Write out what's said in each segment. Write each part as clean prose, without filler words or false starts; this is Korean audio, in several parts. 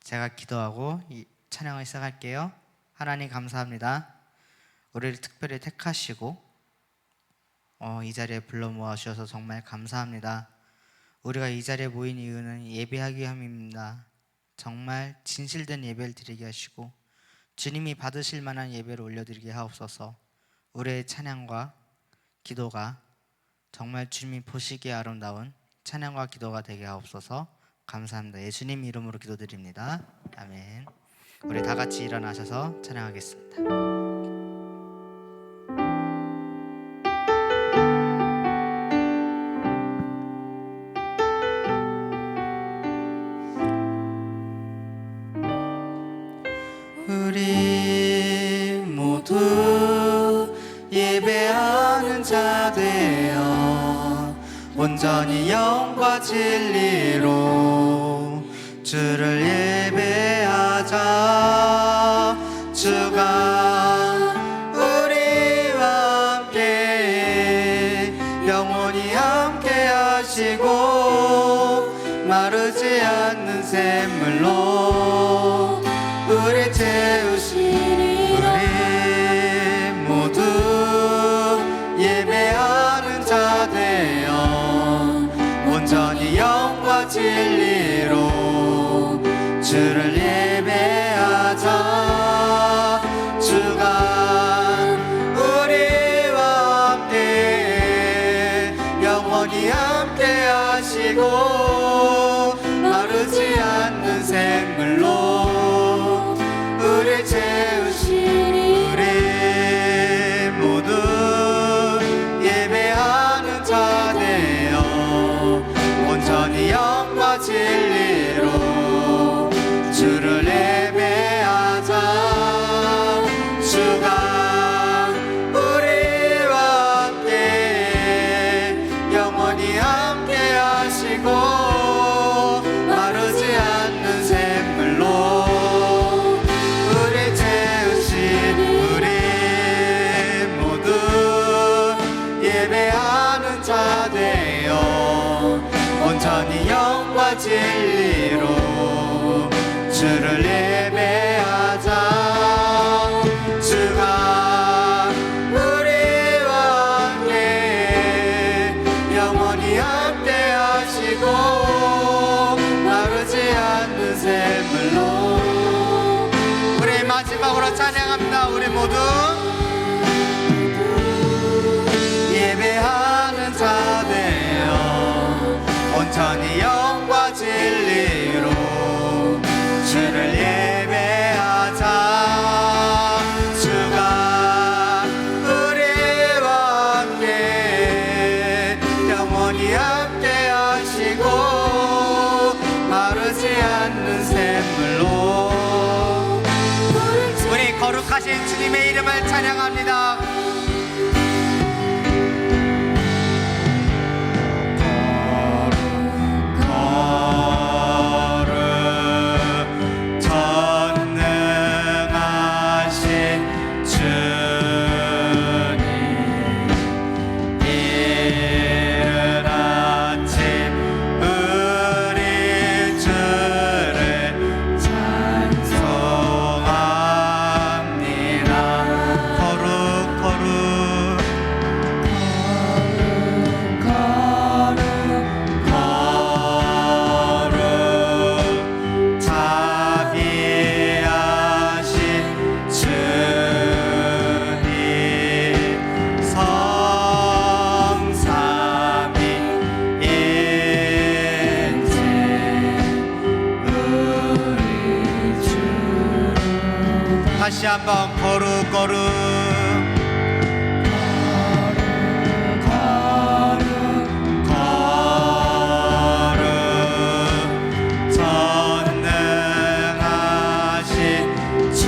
제가 기도하고 이 찬양을 시작할게요. 하나님 감사합니다. 우리를 특별히 택하시고 이 자리에 불러 모아주셔서 정말 감사합니다. 우리가 이 자리에 모인 이유는 예배하기 위함입니다. 정말 진실된 예배를 드리게 하시고 주님이 받으실 만한 예배를 올려드리게 하옵소서. 우리의 찬양과 기도가 정말 주님이 보시기에 아름다운 찬양과 기도가 되게 하옵소서. 감사합니다. 예수님 이름으로 기도드립니다. 아멘. 우리 다 같이 일어나셔서 찬양하겠습니다. 우리 모두 예배하는 자 되어 온전히 영과 진리로 주를 예배하자. 주가 우리와 함께 영원히 함께 하시고 마르지 않는 샘물로 우리 채우시리. 우리 모두 예배하는 자 되어 온전히 영과 진리로 주를 예배하자. 주가 우리와 함께 영원히 함께 하시고 마르지 않는 샘물로 우리 채우시리. 우리 모두 예배하는 자 되어 온전히 영과 진리로 주를 예배하자. 주가 우리와 함께 영원히 함께 하시고 마르지 않는 샘물로 우리 채우시니. 우리 모두 예배하는 자 되어 온전히 영과 진리로 주를 예배하자. 주가 우리와 함께 영원히 함께 하시고 마르지 않는 샘물로. 우리 마지막으로 찬양합니다. 우리 모두 예배하는 자 되어 온전히 영과 진리로 주를 예배하자. 주가 우리와 함께 영원히 함께 하시고 마르지 않는 샘물로 우리 거룩하신 주님의 이름을 찬양합니다. 다시 한번 거룩 거룩 전능하신 주님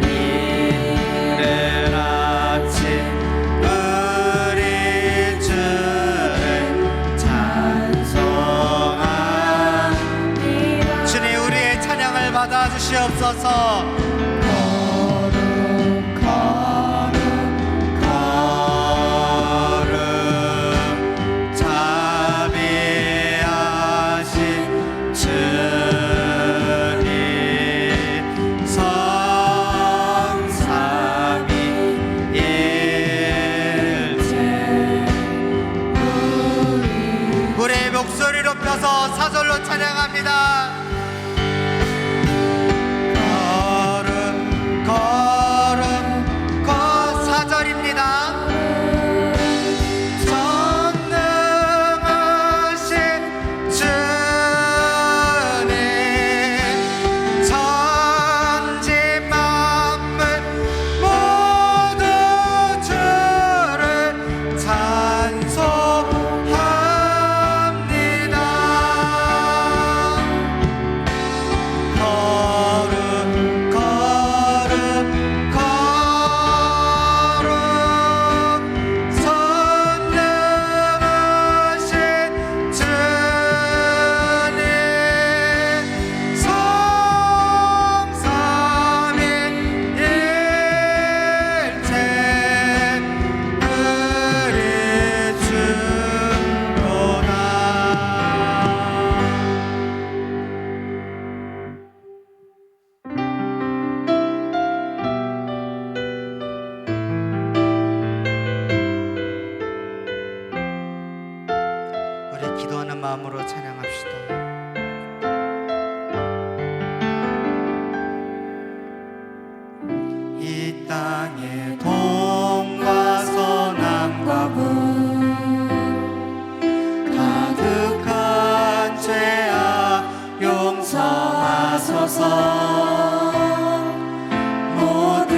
이른 아침 우리 주를 찬송합니다. 주님 우리의 찬양을 받아주시옵소서. 자비하신 목소리 높여서 사절로 찬양합니다. 걸음 걸음 거 사절입니다. 전능하신 주님 천지 만물 모두 주를 찬송합니다. 걸음 걸음 걸음 선능하신 주님 성삼위일체 우리 주로다. 우리 기도하는 마음으로 찬양합시다. 이 땅에 동과 서남과 북 가득한 죄악 용서하소서. 모든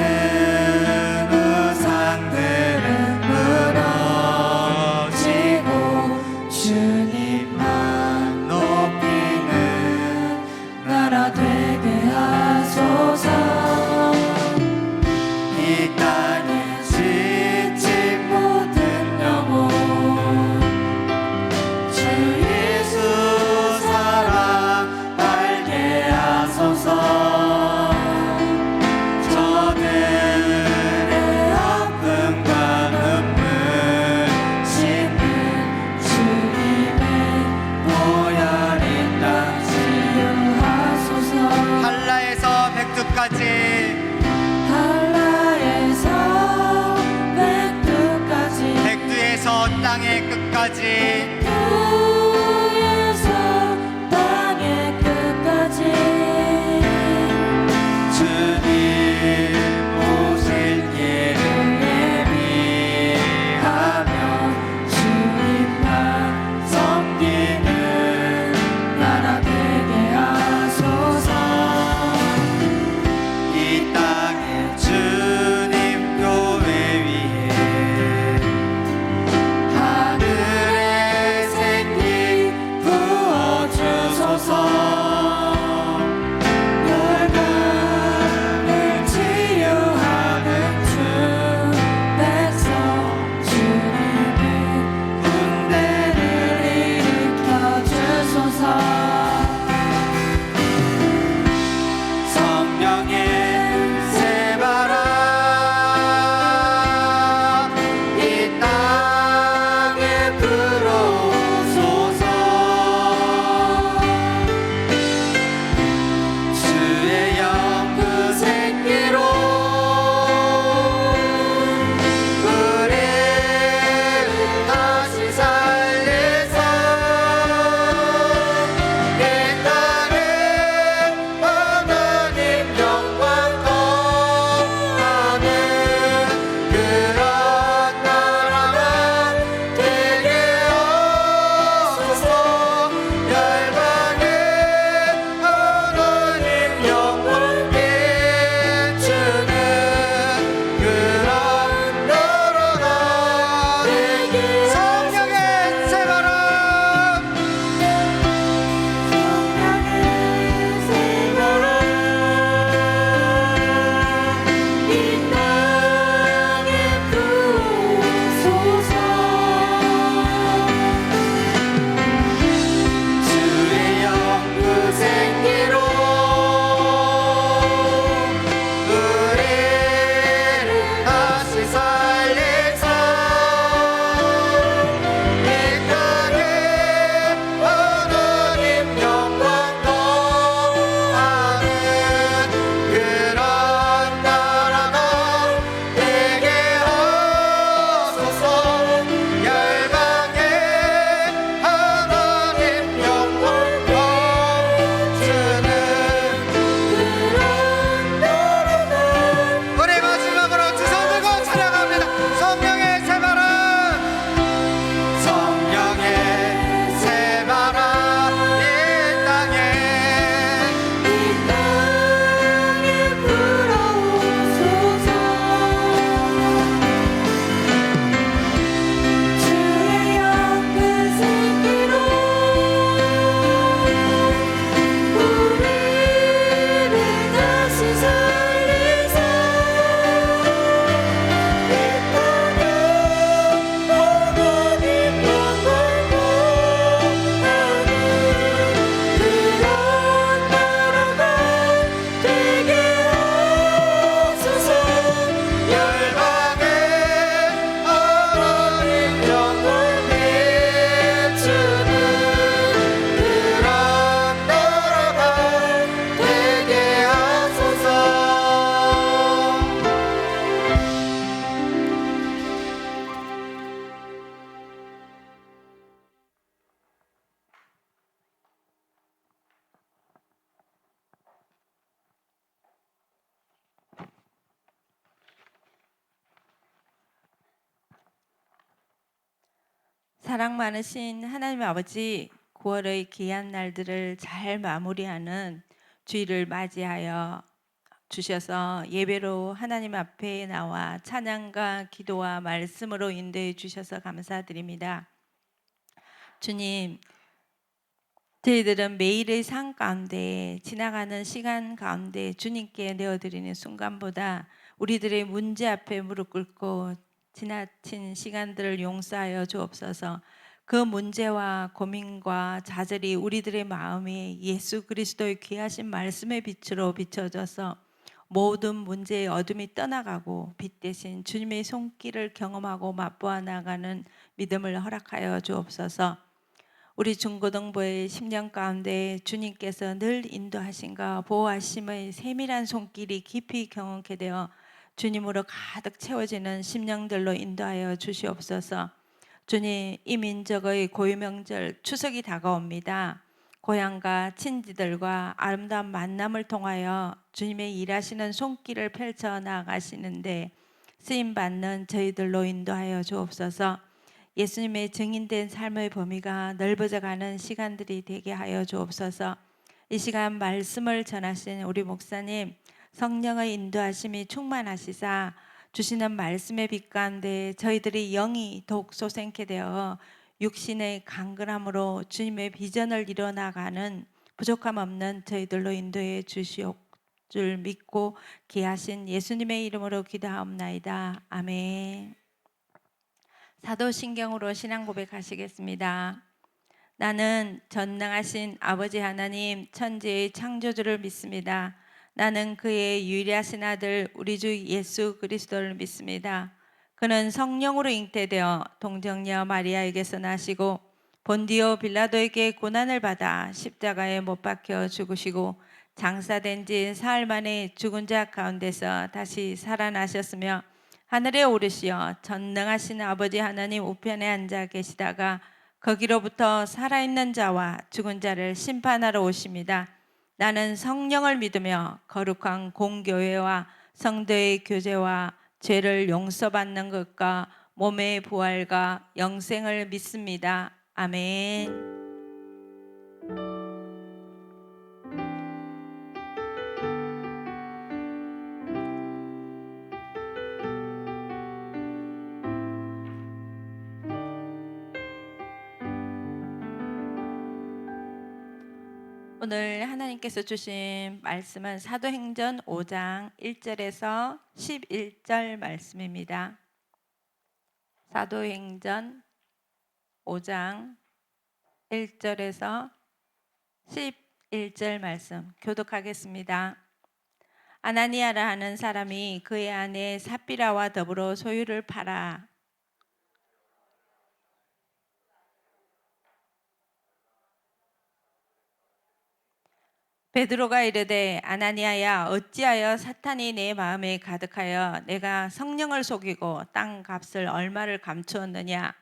우상들은 무너지고 주님만 높이는 나라 되게 하소서. 이 땅에 지친 모든 영혼 주 예수 사랑 알게 하소서. 사랑 많으신 하나님 아버지, 9월의 귀한 날들을 잘 마무리하는 주일을 맞이하여 주셔서 예배로 하나님 앞에 나와 찬양과 기도와 말씀으로 인도해 주셔서 감사드립니다. 주님, 저희들은 매일의 삶 가운데, 지나가는 시간 가운데 주님께 내어드리는 순간보다 우리들의 문제 앞에 무릎 꿇고 지나친 시간들을 용서하여 주옵소서. 그 문제와 고민과 좌절이 우리들의 마음에 예수 그리스도의 귀하신 말씀의 빛으로 비춰져서 모든 문제의 어둠이 떠나가고 빛 대신 주님의 손길을 경험하고 맛보아 나가는 믿음을 허락하여 주옵소서. 우리 중고등부의 10년 가운데 주님께서 늘 인도하신가 보호하심의 세밀한 손길이 깊이 경험케 되어 주님으로 가득 채워지는 심령들로 인도하여 주시옵소서. 주님, 이 민족의 고유명절 추석이 다가옵니다. 고향과 친지들과 아름다운 만남을 통하여 주님의 일하시는 손길을 펼쳐 나가시는데 쓰임받는 저희들로 인도하여 주옵소서. 예수님의 증인된 삶의 범위가 넓어져가는 시간들이 되게 하여 주옵소서. 이 시간 말씀을 전하신 우리 목사님, 성령의 인도하심이 충만하시사 주시는 말씀의 빛 가운데 저희들이 영이 더욱 솟생케 되어 육신의 강건함으로 주님의 비전을 이뤄나가는 부족함 없는 저희들로 인도해 주시옵 줄 믿고 귀하신 예수님의 이름으로 기도하옵나이다. 아멘. 사도신경으로 신앙 고백하시겠습니다. 나는 전능하신 아버지 하나님 천지의 창조주를 믿습니다. 나는 그의 유일하신 아들 우리 주 예수 그리스도를 믿습니다. 그는 성령으로 잉태되어 동정녀 마리아에게서 나시고 본디오 빌라도에게 고난을 받아 십자가에 못 박혀 죽으시고 장사된 지 사흘 만에 죽은 자 가운데서 다시 살아나셨으며 하늘에 오르시어 전능하신 아버지 하나님 우편에 앉아 계시다가 거기로부터 살아있는 자와 죽은 자를 심판하러 오십니다. 나는 성령을 믿으며 거룩한 공교회와 성도의 교제와 죄를 용서받는 것과 몸의 부활과 영생을 믿습니다. 아멘. 오늘 하나님께서 주신 말씀은 사도행전 5장 1절에서 11절 말씀입니다. 사도행전 5장 1절에서 11절 말씀 교독하겠습니다. 아나니아라 하는 사람이 그의 아내 삽비라와 더불어 소유를 팔아 베드로가 이르되 아나니아야 어찌하여 사탄이 내 마음에 가득하여 내가 성령을 속이고 땅 값을 얼마를 감추었느냐.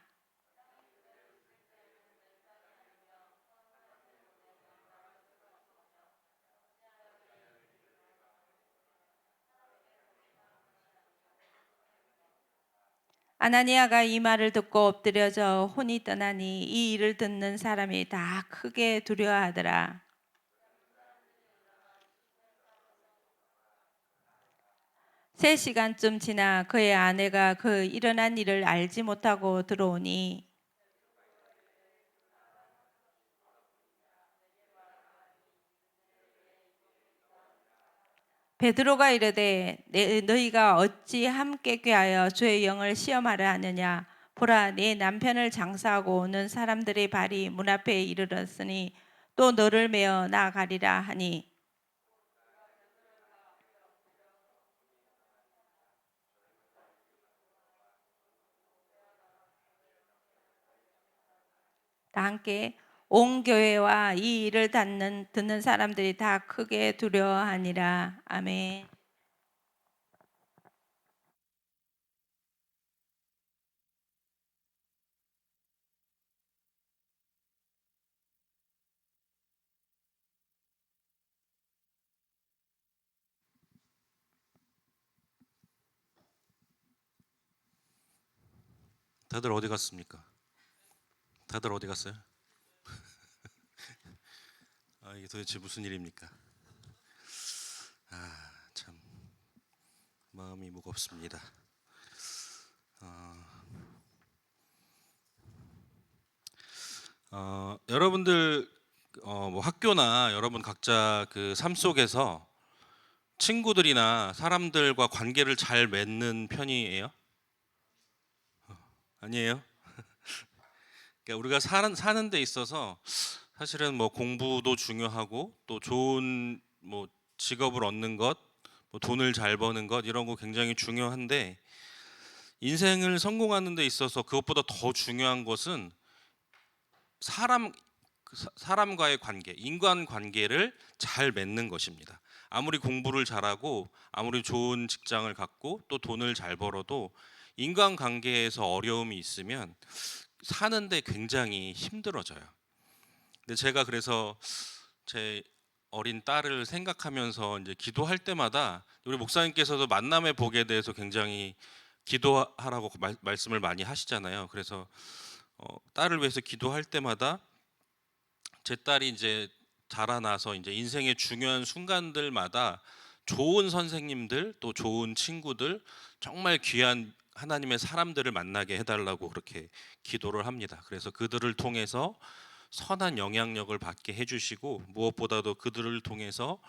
아나니아가 이 말을 듣고 엎드려져 혼이 떠나니 이 일을 듣는 사람이 다 크게 두려워하더라. 3시간쯤 지나 그의 아내가 그 일어난 일을 알지 못하고 들어오니 베드로가 이르되 너희가 어찌 함께 꾀하여 주의 영을 시험하려 하느냐. 보라, 내 남편을 장사하고 오는 사람들의 발이 문 앞에 이르렀으니 또 너를 메어 나가리라 하니 다 함께 온 교회와 이 일을 듣는 사람들이 다 크게 두려워하니라. 아멘. 다들 어디 갔습니까? 다들 어디 갔어요? 이게 도대체 무슨 일입니까? 참 마음이 무겁습니다. 여러분들 뭐 학교나 여러분 각자 그 삶 속에서 친구들이나 사람들과 관계를 잘 맺는 편이에요? 아니에요? 그러니까 우리가 사는 데 있어서 사실은 뭐 공부도 중요하고 또 좋은 뭐 직업을 얻는 것, 뭐 돈을 잘 버는 것 이런 거 굉장히 중요한데 인생을 성공하는 데 있어서 그것보다 더 중요한 것은 사람과의 관계, 인간 관계를 잘 맺는 것입니다. 아무리 공부를 잘하고 아무리 좋은 직장을 갖고 또 돈을 잘 벌어도 인간 관계에서 어려움이 있으면 사는데 굉장히 힘들어져요. 근데 제가 그래서 제 어린 딸을 생각하면서 이제 기도할 때마다 우리 목사님께서도 만남의 복에 대해서 굉장히 기도하라고 말씀을 많이 하시잖아요. 그래서 딸을 위해서 기도할 때마다 제 딸이 이제 자라나서 이제 인생의 중요한 순간들마다 좋은 선생님들 또 좋은 친구들 정말 귀한 하나님의 사람들을 만나게 해달라고 그렇게 기도를 합니다. 그래서 그들을 통해서 선한 영향력을 받게 해주시고 무엇보다도 그들을 통해서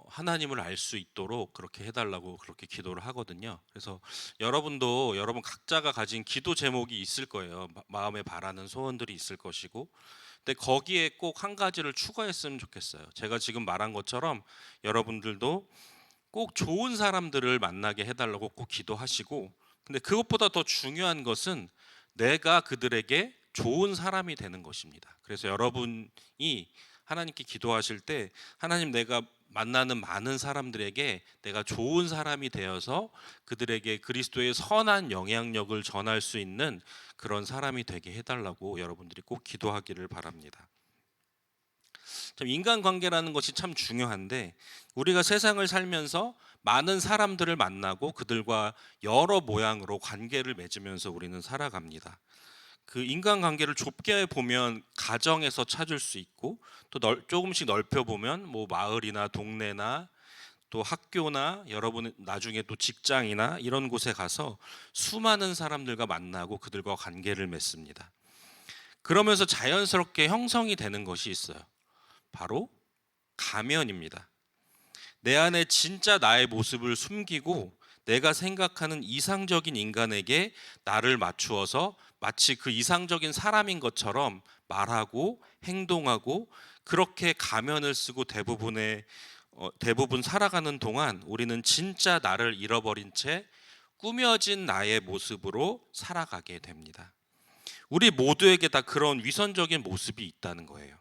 하나님을 알 수 있도록 그렇게 해달라고 그렇게 기도를 하거든요. 그래서 여러분도 여러분 각자가 가진 기도 제목이 있을 거예요. 마음에 바라는 소원들이 있을 것이고 근데 거기에 꼭 한 가지를 추가했으면 좋겠어요. 제가 지금 말한 것처럼 여러분들도 꼭 좋은 사람들을 만나게 해달라고 꼭 기도하시고 근데 그것보다 더 중요한 것은 내가 그들에게 좋은 사람이 되는 것입니다. 그래서 여러분이 하나님께 기도하실 때 하나님 내가 만나는 많은 사람들에게 내가 좋은 사람이 되어서 그들에게 그리스도의 선한 영향력을 전할 수 있는 그런 사람이 되게 해달라고 여러분들이 꼭 기도하기를 바랍니다. 참 인간관계라는 것이 참 중요한데 우리가 세상을 살면서 많은 사람들을 만나고 그들과 여러 모양으로 관계를 맺으면서 우리는 살아갑니다. 그 인간관계를 좁게 보면 가정에서 찾을 수 있고 또 조금씩 넓혀 보면 뭐 마을이나 동네나 또 학교나 여러분 나중에 또 직장이나 이런 곳에 가서 수많은 사람들과 만나고 그들과 관계를 맺습니다. 그러면서 자연스럽게 형성이 되는 것이 있어요. 바로 가면입니다. 내 안에 진짜 나의 모습을 숨기고 내가 생각하는 이상적인 인간에게 나를 맞추어서 마치 그 이상적인 사람인 것처럼 말하고 행동하고 그렇게 가면을 쓰고 대부분 살아가는 동안 우리는 진짜 나를 잃어버린 채 꾸며진 나의 모습으로 살아가게 됩니다. 우리 모두에게 다 그런 위선적인 모습이 있다는 거예요.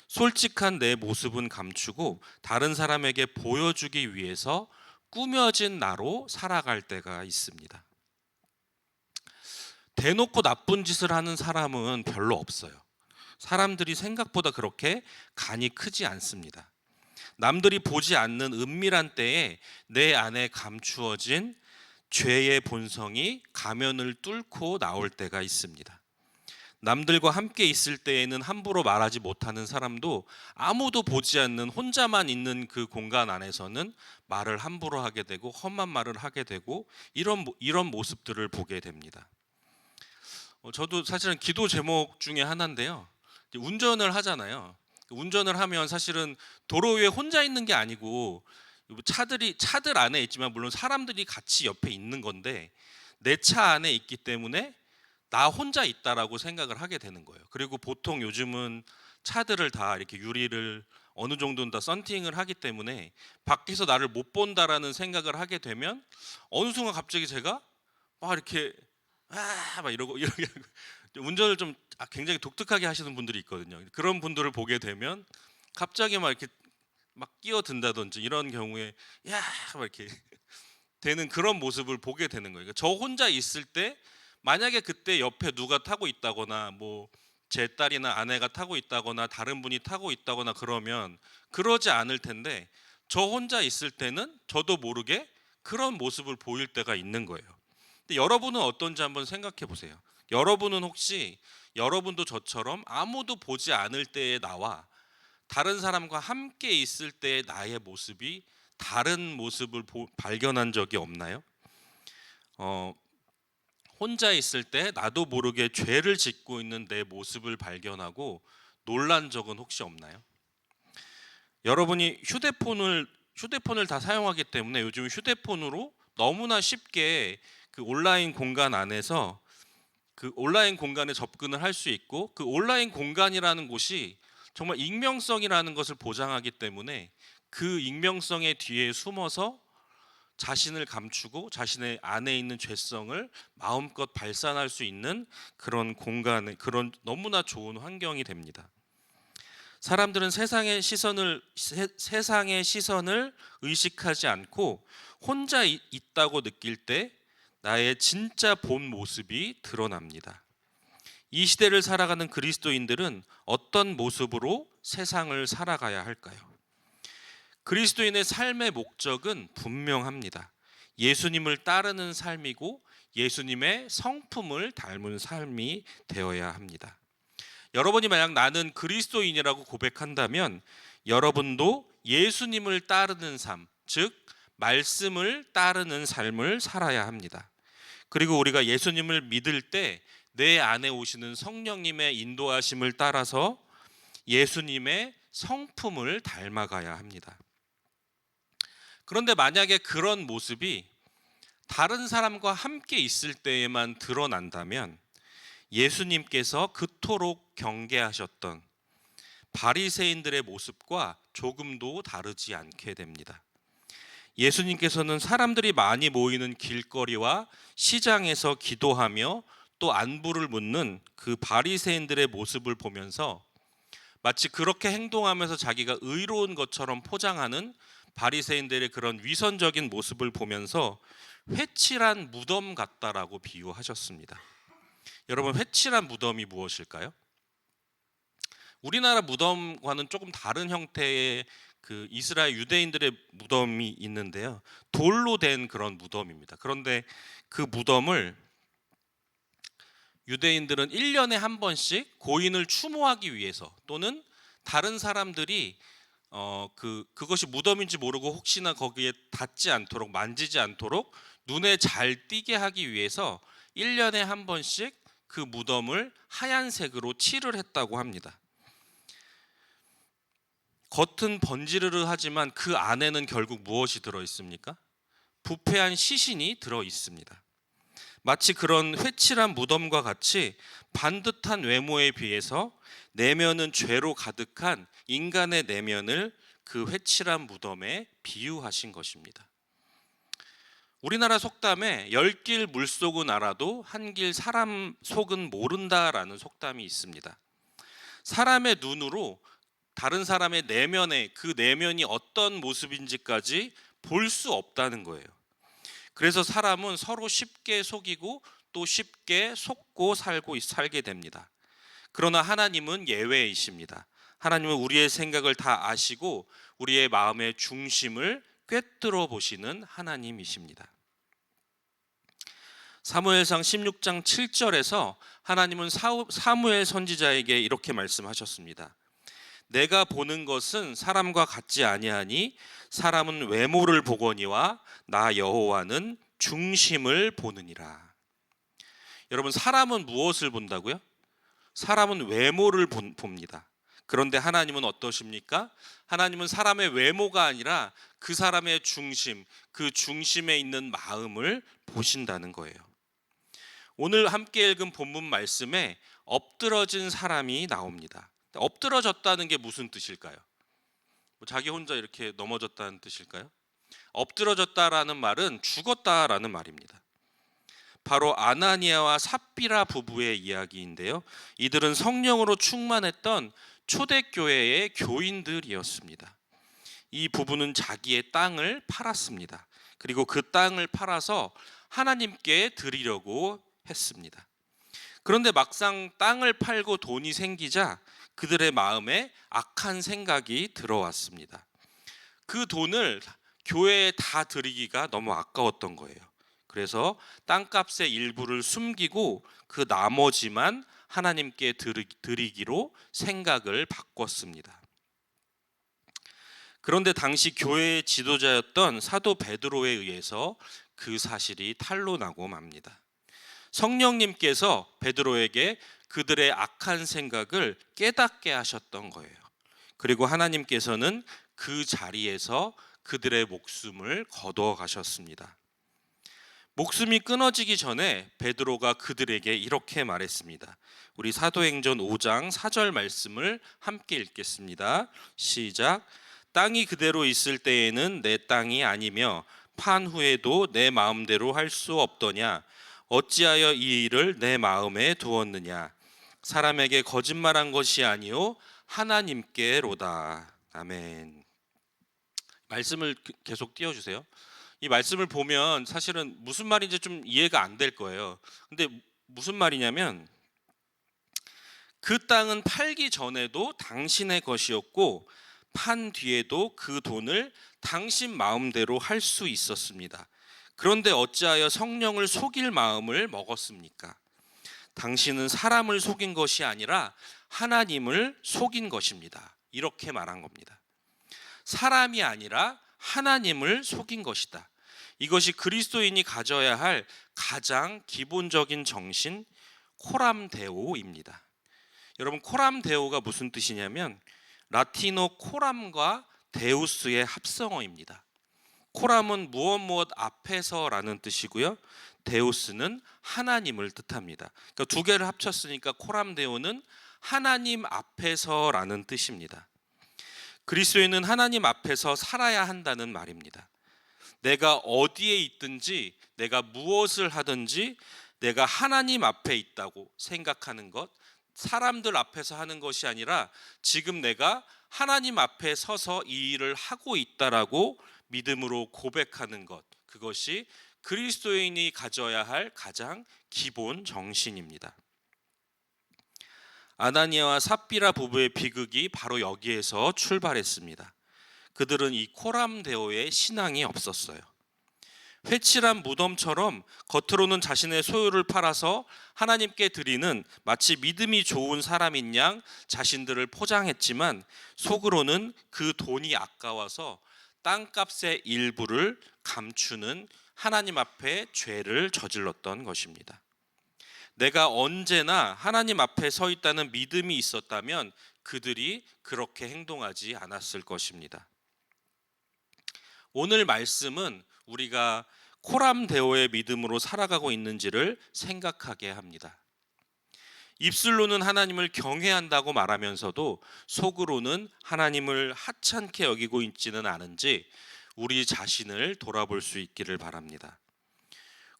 솔직한 내 모습은 감추고 다른 사람에게 보여주기 위해서 꾸며진 나로 살아갈 때가 있습니다. 대놓고 나쁜 짓을 하는 사람은 별로 없어요. 사람들이 생각보다 그렇게 간이 크지 않습니다. 남들이 보지 않는 은밀한 때에 내 안에 감추어진 죄의 본성이 가면을 뚫고 나올 때가 있습니다. 남들과 함께 있을 때에는 함부로 말하지 못하는 사람도 아무도 보지 않는 혼자만 있는 그 공간 안에서는 말을 함부로 하게 되고 험한 말을 하게 되고 이런 모습들을 보게 됩니다. 저도 사실은 기도 제목 중에 하나인데요. 운전을 하잖아요. 운전을 하면 사실은 도로 위에 혼자 있는 게 아니고 차들 안에 있지만 물론 사람들이 같이 옆에 있는 건데 내 차 안에 있기 때문에 나 혼자 있다라고 생각을 하게 되는 거예요. 그리고 보통 요즘은 차들을 다 이렇게 유리를 어느 정도는 다 썬팅을 하기 때문에 밖에서 나를 못 본다라는 생각을 하게 되면 어느 순간 갑자기 제가 막 이렇게 막 이러고 운전을 좀 굉장히 독특하게 하시는 분들이 있거든요. 그런 분들을 보게 되면 갑자기 막 이렇게 막 끼어든다든지 이런 경우에 막 이렇게 되는 그런 모습을 보게 되는 거예요. 그러니까 저 혼자 있을 때 만약에 그때 옆에 누가 타고 있다거나 뭐 제 딸이나 아내가 타고 있다거나 다른 분이 타고 있다거나 그러면 그러지 않을 텐데 저 혼자 있을 때는 저도 모르게 그런 모습을 보일 때가 있는 거예요. 근데 여러분은 어떤지 한번 생각해 보세요. 여러분은 혹시 여러분도 저처럼 아무도 보지 않을 때의 나와 다른 사람과 함께 있을 때의 나의 모습이 다른 모습을 발견한 적이 없나요? 혼자 있을 때 나도 모르게 죄를 짓고 있는 내 모습을 발견하고 놀란 적은 혹시 없나요? 여러분이 휴대폰을 다 사용하기 때문에 요즘 휴대폰으로 너무나 쉽게 그 온라인 공간 안에서 그 온라인 공간에 접근을 할 수 있고, 그 온라인 공간이라는 곳이 정말 익명성이라는 것을 보장하기 때문에 그 익명성의 뒤에 숨어서 자신을 감추고 자신의 안에 있는 죄성을 마음껏 발산할 수 있는 그런 공간에, 그런 너무나 좋은 환경이 됩니다. 사람들은 세상의 시선을 의식하지 않고 혼자 있다고 느낄 때 나의 진짜 본 모습이 드러납니다. 이 시대를 살아가는 그리스도인들은 어떤 모습으로 세상을 살아가야 할까요? 그리스도인의 삶의 목적은 분명합니다. 예수님을 따르는 삶이고 예수님의 성품을 닮은 삶이 되어야 합니다. 여러분이 만약 나는 그리스도인이라고 고백한다면 여러분도 예수님을 따르는 삶, 즉 말씀을 따르는 삶을 살아야 합니다. 그리고 우리가 예수님을 믿을 때 내 안에 오시는 성령님의 인도하심을 따라서 예수님의 성품을 닮아가야 합니다. 그런데 만약에 그런 모습이 다른 사람과 함께 있을 때에만 드러난다면 예수님께서 그토록 경계하셨던 바리새인들의 모습과 조금도 다르지 않게 됩니다. 예수님께서는 사람들이 많이 모이는 길거리와 시장에서 기도하며 또 안부를 묻는 그 바리새인들의 모습을 보면서 마치 그렇게 행동하면서 자기가 의로운 것처럼 포장하는 바리새인들의 그런 위선적인 모습을 보면서 회칠한 무덤 같다라고 비유하셨습니다. 여러분, 회칠한 무덤이 무엇일까요? 우리나라 무덤과는 조금 다른 형태의 그 이스라엘 유대인들의 무덤이 있는데요. 돌로 된 그런 무덤입니다. 그런데 그 무덤을 유대인들은 1년에 한 번씩 고인을 추모하기 위해서, 또는 다른 사람들이 그것이 무덤인지 모르고 혹시나 거기에 닿지 않도록, 만지지 않도록 눈에 잘 띄게 하기 위해서 1년에 한 번씩 그 무덤을 하얀색으로 칠을 했다고 합니다. 겉은 번지르르 하지만 그 안에는 결국 무엇이 들어 있습니까? 부패한 시신이 들어 있습니다. 마치 그런 회칠한 무덤과 같이 반듯한 외모에 비해서 내면은 죄로 가득한 인간의 내면을 그 회칠한 무덤에 비유하신 것입니다. 우리나라 속담에 10길 물속은 알아도 한 길 사람 속은 모른다라는 속담이 있습니다. 사람의 눈으로 다른 사람의 내면에, 그 내면이 어떤 모습인지까지 볼 수 없다는 거예요. 그래서 사람은 서로 쉽게 속이고 또 쉽게 속고 살게 됩니다. 그러나 하나님은 예외이십니다. 하나님은 우리의 생각을 다 아시고 우리의 마음의 중심을 꿰뚫어 보시는 하나님이십니다. 사무엘상 16장 7절에서 하나님은 사무엘 선지자에게 이렇게 말씀하셨습니다. 내가 보는 것은 사람과 같지 아니하니 사람은 외모를 보거니와 나 여호와는 중심을 보느니라. 여러분, 사람은 무엇을 본다고요? 사람은 외모를 봅니다. 그런데 하나님은 어떠십니까? 하나님은 사람의 외모가 아니라 그 사람의 중심, 그 중심에 있는 마음을 보신다는 거예요. 오늘 함께 읽은 본문 말씀에 엎드러진 사람이 나옵니다. 엎드러졌다는 게 무슨 뜻일까요? 자기 혼자 이렇게 넘어졌다는 뜻일까요? 엎드러졌다라는 말은 죽었다라는 말입니다. 바로 아나니아와 삽비라 부부의 이야기인데요. 이들은 성령으로 충만했던 초대교회의 교인들이었습니다. 이 부부는 자기의 땅을 팔았습니다. 그리고 그 땅을 팔아서 하나님께 드리려고 했습니다. 그런데 막상 땅을 팔고 돈이 생기자 그들의 마음에 악한 생각이 들어왔습니다. 그 돈을 교회에 다 드리기가 너무 아까웠던 거예요. 그래서 땅값의 일부를 숨기고 그 나머지만 하나님께 드리기로 생각을 바꿨습니다. 그런데 당시 교회의 지도자였던 사도 베드로에 의해서 그 사실이 탄로나고 맙니다. 성령님께서 베드로에게 그들의 악한 생각을 깨닫게 하셨던 거예요. 그리고 하나님께서는 그 자리에서 그들의 목숨을 거두어 가셨습니다. 목숨이 끊어지기 전에 베드로가 그들에게 이렇게 말했습니다. 우리 사도행전 5장 4절 말씀을 함께 읽겠습니다. 시작. 땅이 그대로 있을 때에는 내 땅이 아니며 판 후에도 내 마음대로 할 수 없더냐. 어찌하여 이 일을 내 마음에 두었느냐. 사람에게 거짓말한 것이 아니요 하나님께로다. 아멘. 말씀을 계속 띄워주세요. 이 말씀을 보면 사실은 무슨 말인지 좀 이해가 안 될 거예요. 근데 무슨 말이냐면 그 땅은 팔기 전에도 당신의 것이었고 판 뒤에도 그 돈을 당신 마음대로 할 수 있었습니다. 그런데 어찌하여 성령을 속일 마음을 먹었습니까? 당신은 사람을 속인 것이 아니라 하나님을 속인 것입니다. 이렇게 말한 겁니다. 사람이 아니라 하나님을 속인 것이다. 이것이 그리스도인이 가져야 할 가장 기본적인 정신, 코람데오입니다. 여러분, 코람데오가 무슨 뜻이냐면 라틴어 코람과 데우스의 합성어입니다. 코람은 무엇 앞에서라는 뜻이고요. 데우스는 하나님을 뜻합니다. 그러니까 두 개를 합쳤으니까 코람데오는 하나님 앞에서라는 뜻입니다. 그리스도인은 하나님 앞에서 살아야 한다는 말입니다. 내가 어디에 있든지 내가 무엇을 하든지 내가 하나님 앞에 있다고 생각하는 것, 사람들 앞에서 하는 것이 아니라 지금 내가 하나님 앞에 서서 이 일을 하고 있다라고 믿음으로 고백하는 것, 그것이 그리스도인이 가져야 할 가장 기본 정신입니다. 아나니아와 삽비라 부부의 비극이 바로 여기에서 출발했습니다. 그들은 이 코람데오의 신앙이 없었어요. 회칠한 무덤처럼 겉으로는 자신의 소유를 팔아서 하나님께 드리는 마치 믿음이 좋은 사람인 양 자신들을 포장했지만 속으로는 그 돈이 아까워서 땅값의 일부를 감추는 하나님 앞에 죄를 저질렀던 것입니다. 내가 언제나 하나님 앞에 서 있다는 믿음이 있었다면 그들이 그렇게 행동하지 않았을 것입니다. 오늘 말씀은 우리가 코람데오의 믿음으로 살아가고 있는지를 생각하게 합니다. 입술로는 하나님을 경외한다고 말하면서도 속으로는 하나님을 하찮게 여기고 있지는 않은지 우리 자신을 돌아볼 수 있기를 바랍니다.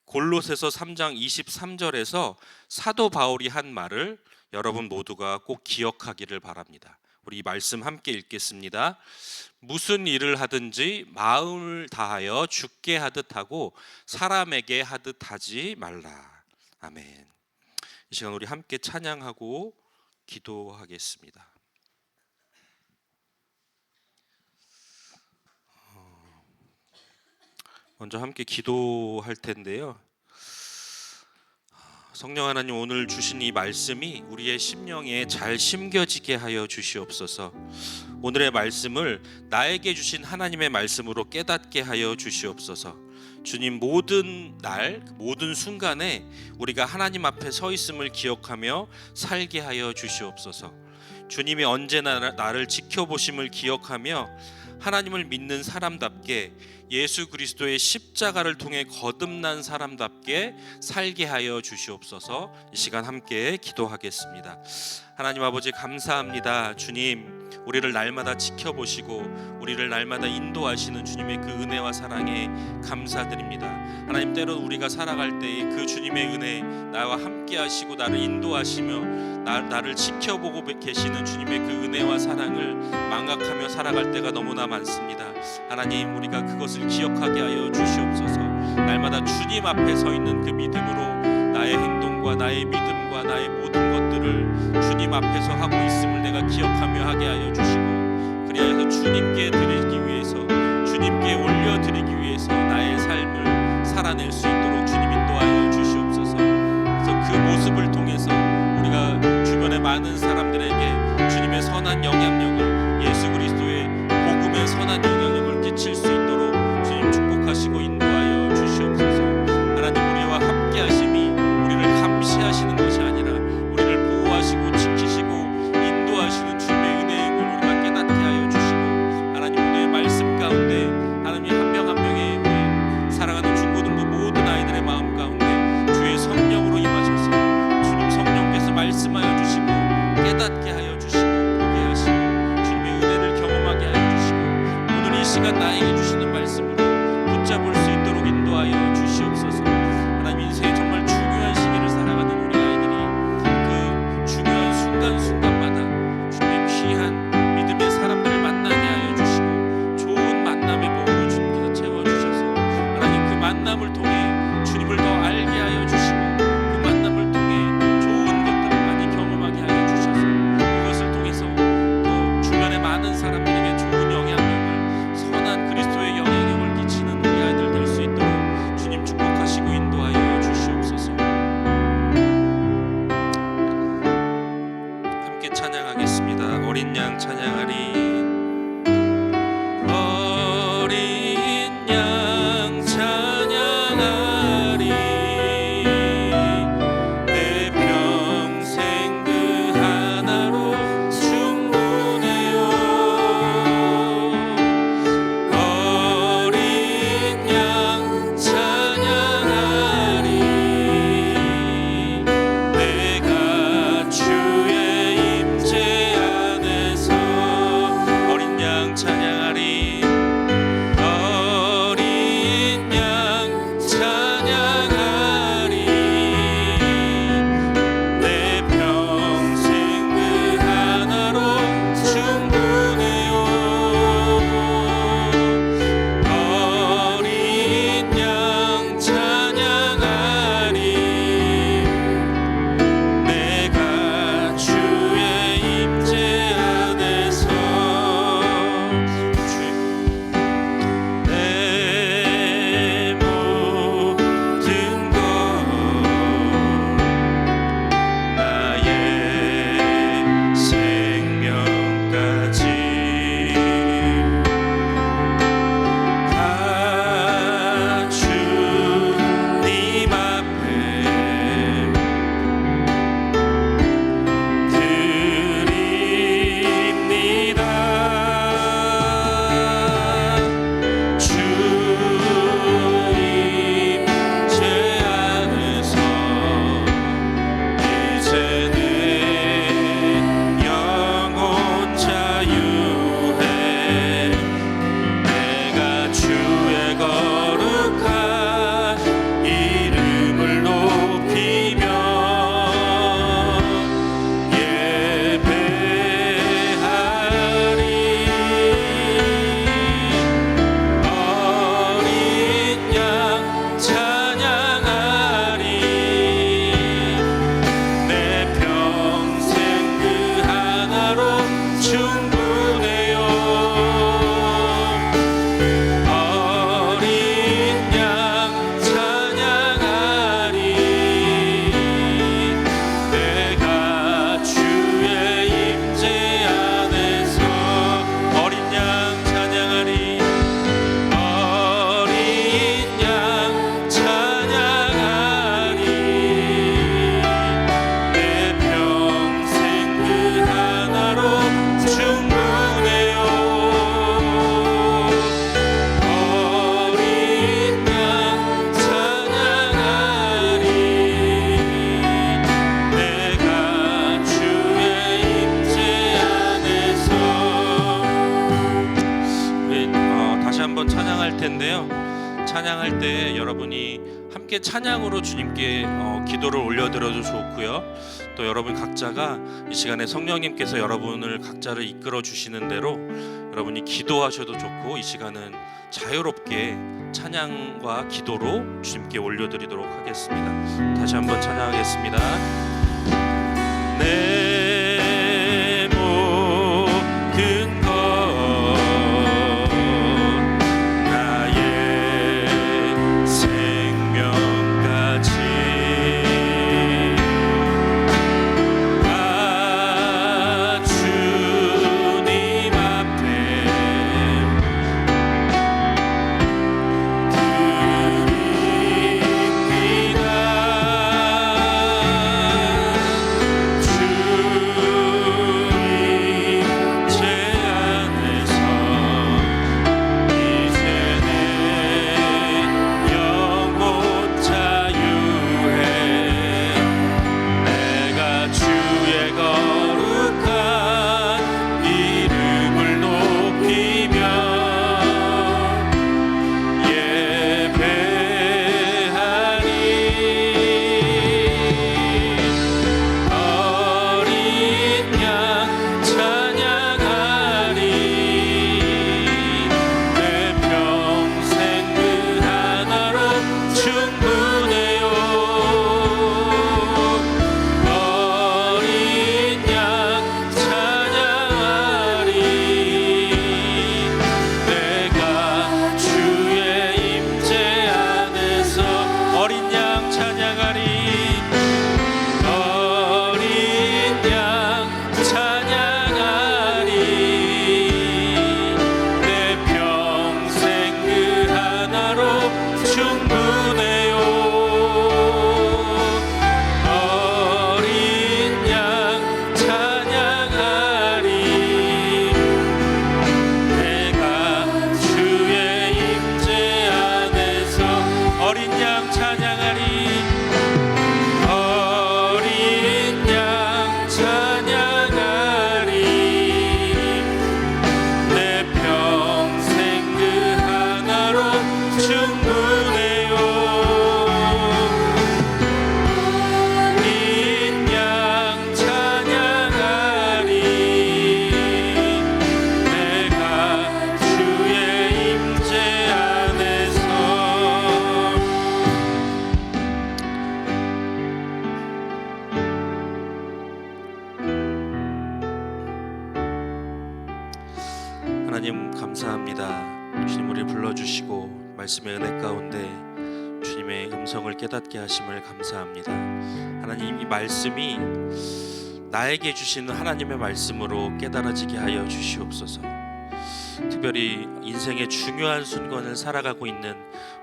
골로새서 3장 23절에서 사도 바울이 한 말을 여러분 모두가 꼭 기억하기를 바랍니다. 우리 이 말씀 함께 읽겠습니다. 무슨 일을 하든지 마음을 다하여 주께 하듯 하고 사람에게 하듯 하지 말라. 아멘. 이 시간 우리 함께 찬양하고 기도하겠습니다. 먼저 함께 기도할 텐데요. 성령 하나님, 오늘 주신 이 말씀이 우리의 심령에 잘 심겨지게 하여 주시옵소서. 오늘의 말씀을 나에게 주신 하나님의 말씀으로 깨닫게 하여 주시옵소서. 주님, 모든 날, 모든 순간에 우리가 하나님 앞에 서 있음을 기억하며 살게 하여 주시옵소서. 주님이 언제나 나를 지켜보심을 기억하며 하나님을 믿는 사람답게 예수 그리스도의 십자가를 통해 거듭난 사람답게 살게 하여 주시옵소서. 이 시간 함께 기도하겠습니다. 하나님 아버지, 감사합니다. 주님, 우리를 날마다 지켜보시고 우리를 날마다 인도하시는 주님의 그 은혜와 사랑에 감사드립니다. 하나님, 때론 우리가 살아갈 때에 그 주님의 은혜 나와 함께 하시고 나를 인도하시며 나를 지켜보고 계시는 주님의 그 은혜와 사랑을 망각하며 살아갈 때가 너무나 많습니다. 하나님, 우리가 그것을 기억하게 하여 주시옵소서. 날마다 주님 앞에 서 있는 그 믿음으로 나의 행동과 나의 믿음과 나의 모든 것들을 주님 앞에서 하고 있음을 내가 기억하며 하게 하여 주시고, 그리하여서 주님께 드리기 위해서, 주님께 올려드리기 위해서 나의 삶을 살아낼 수 있도록 주님 인도하여 주시옵소서. 그래서 그 모습을 통해서 우리가 많은 사람들에게 주님의 선한 영향력을, 예수 그리스도의 복음의 선한 영향력을 끼칠 수 있도록 주님 축복하시고 인도하여 주시옵소서. 하나님, 우리와 함께 하심이 우리를 감시하시는 것이 아니라 우리를 보호하시고 지키시고 인도하시는 주님의 은혜의 물 우리가 깨닫게 하여 주시고, 하나님 오늘의 말씀 가운데 하나님 한 명 한 명의 우리 사랑하는 중고등부 모든 아이들의 마음 가운데 주의 성령으로 임하셔서 주님 성령께서 말씀하여 주시고 깨닫게 하여 주시고 보게 하시고 주님의 은혜를 경험하게 하여 주시고 오늘 이 시간 나에게 주시는 말씀으로 붙잡을 수 있도록 인도하여 주시옵소서. 하나님, 인생의 정말 중요한 시기를 살아가는 우리 아이들이 그 중요한 순간순간마다 주님의 귀한 믿음의 사람들을 만나게 하여 주시고 좋은 만남의 복으로 주님께서 채워주셔서 하나님 그 만남을 통해 주님을 더 알게 하여 주시고 그 만남을 통해 좋은 것들을 많이 경험하게 하여 주셔서 그것을 통해서 또 주변의 많은 사람들에게 좋은 영향력을, 선한 그리스도의 영향력을 끼치는 우리 아이들 될 수 있도록 주님 축복하시고 인도하여 주시옵소서. 함께 찬양하겠습니다. 어린 양 찬양하리. 어린 양 찬양하리. 내 평생 그 하나로 충분해요. 어린 양 찬양하리. 내가 주의 임재 안에서 어린 양 찬양하리. 어린 양 찬양하리. 내 평생 그 하나로 충분해요. 어린 양 찬양하리. 내가 주의 임재 안에서 내 모든 것 나의 생명까지 다 주님 앞에 드립니다. 주님 제 안에서 이제 내 영혼 자유해. 내가 주의 거룩한 이름을 높이며 예배하리. 어린 양 찬양하리. 내 평생 그 하나로 충분해요. 어린 양 찬양하리. 내가 주의 임재 안에서 어린 양 찬양하리. 어린 양 찬양하리. 내 평생 그 하나로 충분해요. 어린 양 찬양하리. 내가 주의 임재 안에서. 우리 다시 한번 찬양할 텐데요. 찬양할 때 여러분이 함께 찬양으로 주님께 기도를 올려드려도 좋고요. 또 여러분 각자가 이 시간에 성령님께서 여러분을 각자를 이끌어 주시는 대로 여러분이 기도하셔도 좋고, 이 시간은 자유롭게 찬양과 기도로 주님께 올려드리도록 하겠습니다. 다시 한번 찬양하겠습니다. 내 모든 것 나의 생명까지 다 하나님 감사합니다. 주님 우리 불러주시고 말씀의 은혜 가운데 주님의 음성을 깨닫게 하심을 감사합니다. 하나님 이 말씀이 나에게 주시는 하나님의 말씀으로 깨달아지게 하여 주시옵소서. 특별히 인생의 중요한 순간을 살아가고 있는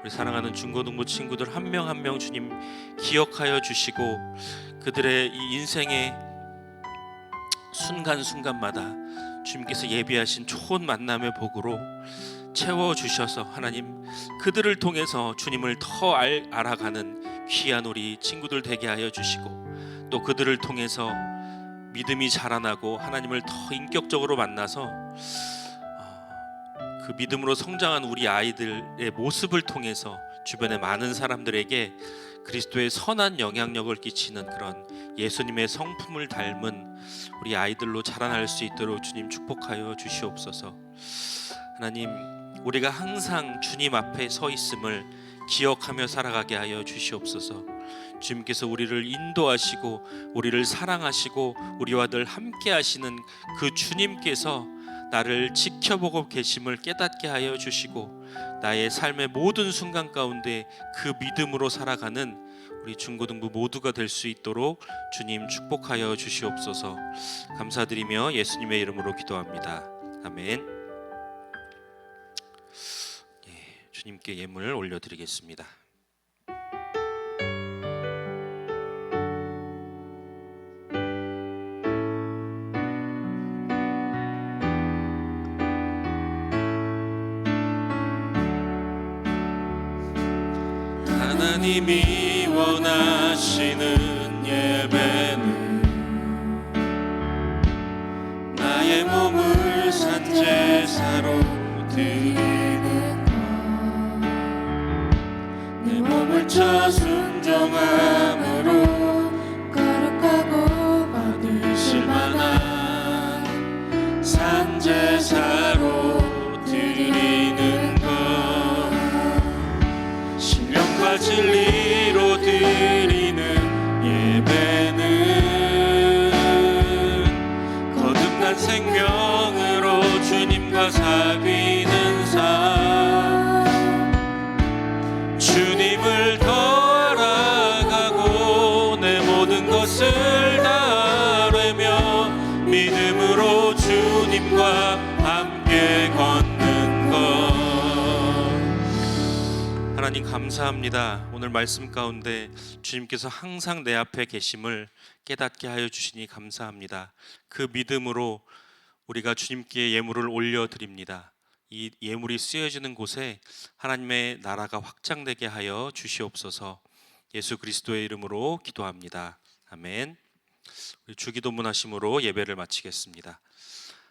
우리 사랑하는 중고등부 친구들 한 명 한 명 주님 기억하여 주시고 그들의 이 인생의 순간순간마다 주님께서 예비하신 좋은 만남의 복으로 채워주셔서 하나님 그들을 통해서 주님을 더 알아가는 귀한 우리 친구들 되게 하여 주시고 또 그들을 통해서 믿음이 자라나고 하나님을 더 인격적으로 만나서 그 믿음으로 성장한 우리 아이들의 모습을 통해서 주변의 많은 사람들에게 그리스도의 선한 영향력을 끼치는 그런 예수님의 성품을 닮은 우리 아이들로 자라날 수 있도록 주님 축복하여 주시옵소서. 하나님 우리가 항상 주님 앞에 서 있음을 기억하며 살아가게 하여 주시옵소서. 주님께서 우리를 인도하시고 우리를 사랑하시고 우리와 늘 함께 하시는 그 주님께서 나를 지켜보고 계심을 깨닫게 하여 주시고 나의 삶의 모든 순간 가운데 그 믿음으로 살아가는 우리 중고등부 모두가 될 수 있도록 주님 축복하여 주시옵소서. 감사드리며 예수님의 이름으로 기도합니다. 아멘. 주님께 예물 올려드리겠습니다. 하나님이 원하시는 예배는 나의 몸을 산제사로 드리는 것, 내 몸을 쳐 순종함으로 거룩하고 받으실 만한 산제사로 드리는 것, 신령과 진리로 드리는 예배는 거듭난 생명으로 주님과 사귀는 삶, 주님을 더 알아가고 내 모든 것을 다 아뢰며 믿음으로 주님과 함께 걷는 것. 하나님 감사합니다. 오늘 말씀 가운데 주님께서 항상 내 앞에 계심을 깨닫게 하여 주시니 감사합니다. 그 믿음으로 우리가 주님께 예물을 올려드립니다. 이 예물이 쓰여지는 곳에 하나님의 나라가 확장되게 하여 주시옵소서. 예수 그리스도의 이름으로 기도합니다. 아멘. 우리 주기도문 하심으로 예배를 마치겠습니다.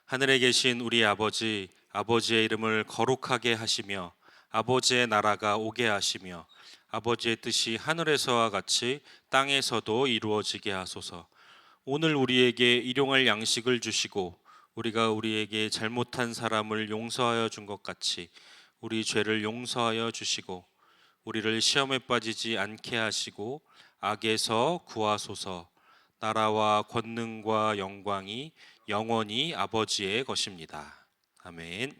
하늘에 계신 우리 아버지, 아버지의 이름을 거룩하게 하시며 아버지의 나라가 오게 하시며 아버지의 뜻이 하늘에서와 같이 땅에서도 이루어지게 하소서. 오늘 우리에게 일용할 양식을 주시고 우리가 우리에게 잘못한 사람을 용서하여 준 것 같이 우리 죄를 용서하여 주시고 우리를 시험에 빠지지 않게 하시고 악에서 구하소서. 나라와 권능과 영광이 영원히 아버지의 것입니다. 아멘.